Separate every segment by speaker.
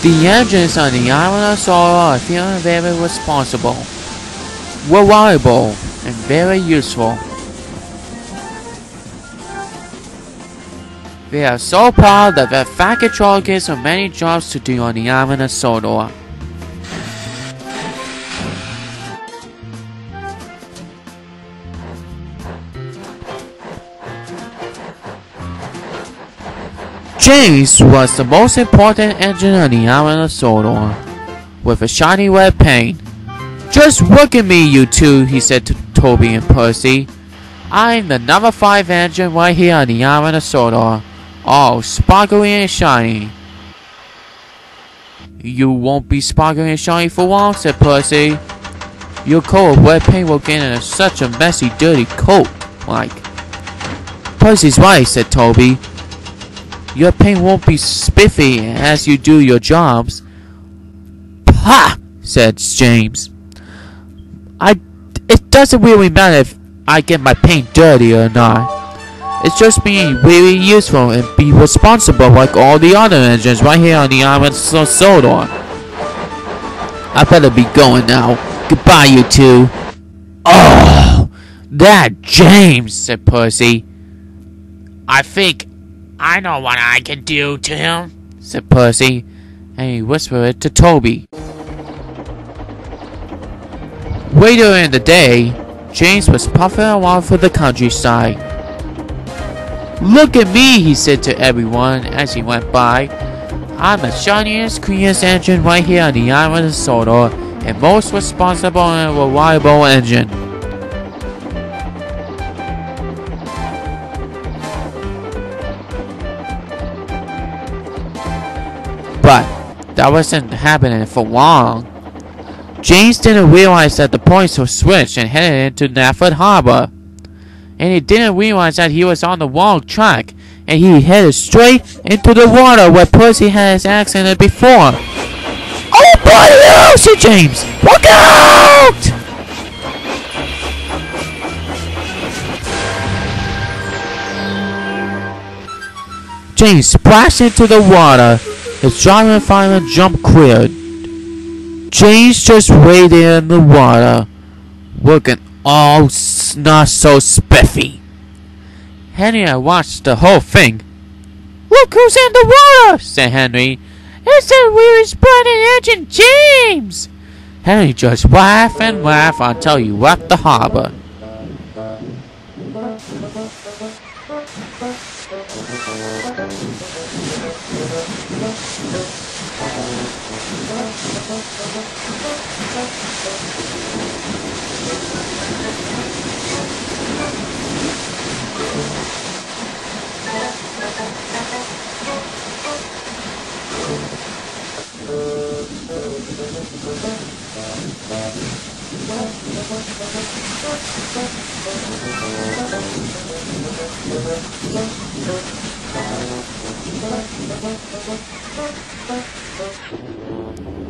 Speaker 1: The engines on the island of Solo are feeling very responsible, reliable, and very useful. They are so proud that the Fat Control gives them many jobs to do on the island of Sodor. Trainz was the most important engine on the island of Sodor, with a shiny red paint. "Just look at me, you two," he said to Toby and Percy. "I'm the number 5 engine right here on the island of Sodor, all sparkly and shiny." "You won't be sparkly and shiny for long," said Percy. "Your coat of red paint will get in such a messy, dirty coat, like." "Percy's right," said Toby. "Your paint won't be spiffy as you do your jobs." "Pah!" said James. It doesn't really matter if I get my paint dirty or not. It's just being really useful and be responsible like all the other engines right here on the island of Sodor. I better be going now. Goodbye, you two." "Oh, that James," said Percy. "I think I know what I can do to him," said Percy, and he whispered it to Toby. Later in the day, James was puffing along through the countryside. "Look at me," he said to everyone as he went by. "I'm the shiniest, cleanest engine right here on the island of Sodor, and most responsible and reliable engine." But that wasn't happening for long. James didn't realize that the points were switched and headed into Nafford Harbor. And he didn't realize that he was on the wrong track, and he headed straight into the water where Percy had his accident before. "Oh, bloody hell!" said James. "Look out!" James splashed into the water. His driver finally jumped clear. James just lay there in the water, looking all not so spiffy. Henry watched the whole thing. "Look who's in the water," said Henry. "It's the really splendid engine, James." Henry just laughed and laughed until he left the harbor.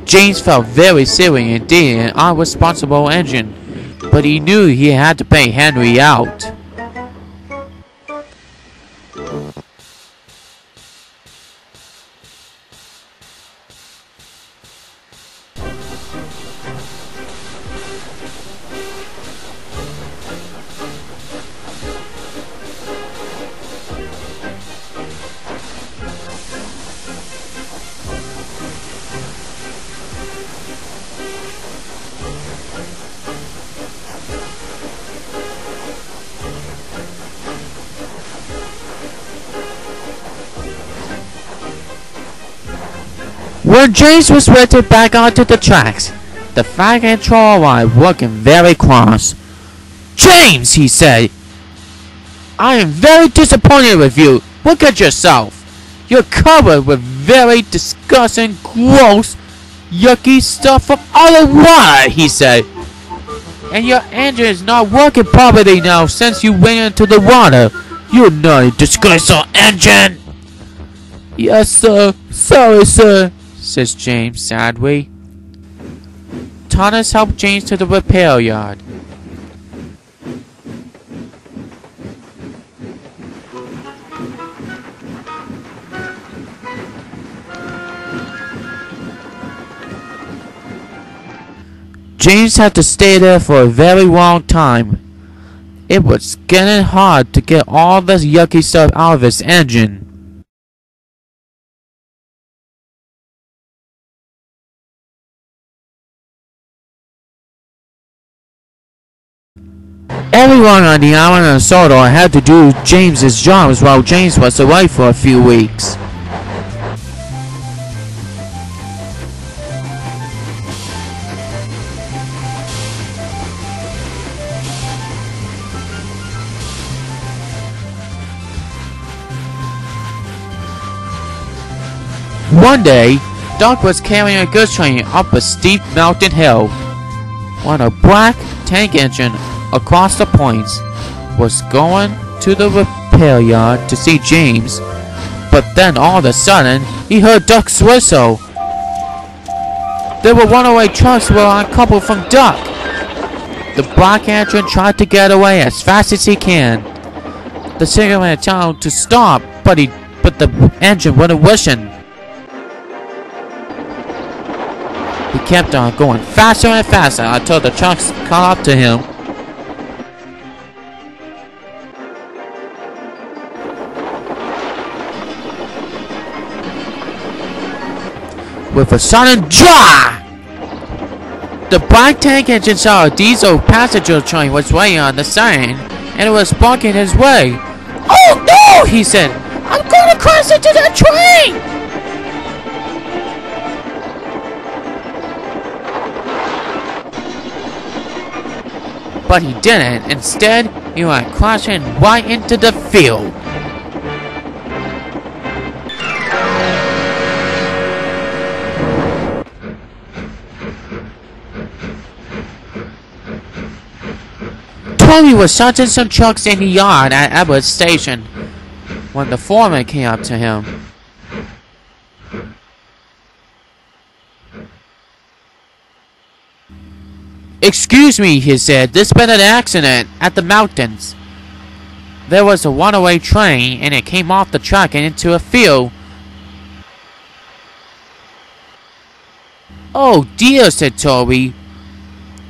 Speaker 1: James felt very silly indeed, an irresponsible engine, but he knew he had to pay Henry out. When James was ready back onto the tracks, the Fat Control was looking very cross. "James," he said, "I am very disappointed with you. Look at yourself. You're covered with very disgusting, gross, yucky stuff from other water," he said. "And your engine is not working properly now since you went into the water. You naughty, disgraceful engine." "Yes, sir. Sorry, sir," says James sadly. Thomas helped James to the repair yard. James had to stay there for a very long time. It was getting hard to get all this yucky stuff out of his engine. Everyone on the island of Sodor had to do James's jobs while James was away for a few weeks. One day, Doc was carrying a goods train up a steep mountain hill when a black tank engine across the points was going to the repair yard to see James, but then all of a sudden he heard Duck's whistle. There were runaway trucks were uncoupled from Duck. The black engine tried to get away as fast as he can. The signalman told him to stop, but the engine wouldn't listen. He kept on going faster and faster until the trucks caught up to him. With a sudden draw, the black tank engine saw a diesel passenger train was waiting on the side, and it was blocking his way. "Oh no!" he said. "I'm going to crash into that train!" But he didn't. Instead, he went crashing right into the field. Toby was shunting some trucks in the yard at Edwards Station when the foreman came up to him. "Excuse me," he said, "there's been an accident at the mountains. There was a runaway train and it came off the track and into a field." "Oh dear," said Toby.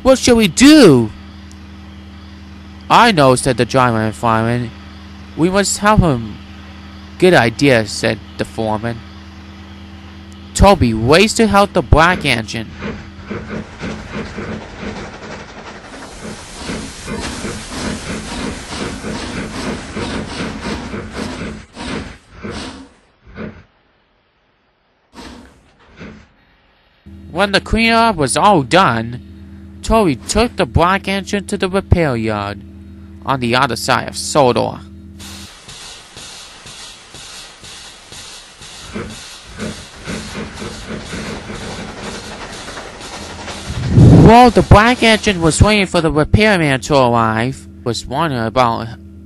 Speaker 1: "What shall we do?" "I know," said the driver and fireman. "We must help him." "Good idea," said the foreman. Toby raced to help the black engine. When the cleanup was all done, Toby took the black engine to the repair yard on the other side of Sodor. While the black engine was waiting for the repairman to arrive, was wondering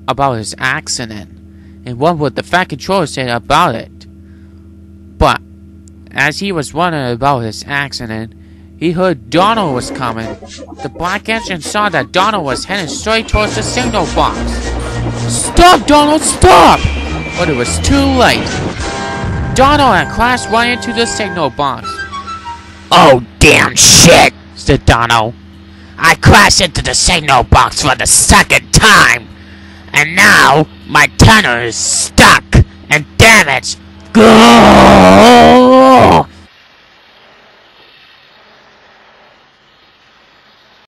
Speaker 1: about his accident and what would the Fat Controller say about it. But as he was wondering about his accident, he heard Donald was coming. The black engine saw that Donald was heading straight towards the signal box. "Stop, Donald, stop!" But it was too late. Donald had crashed right into the signal box. "Oh, damn shit," said Donald. "I crashed into the signal box for the second time. And now, my tunnel is stuck and damaged. Go!"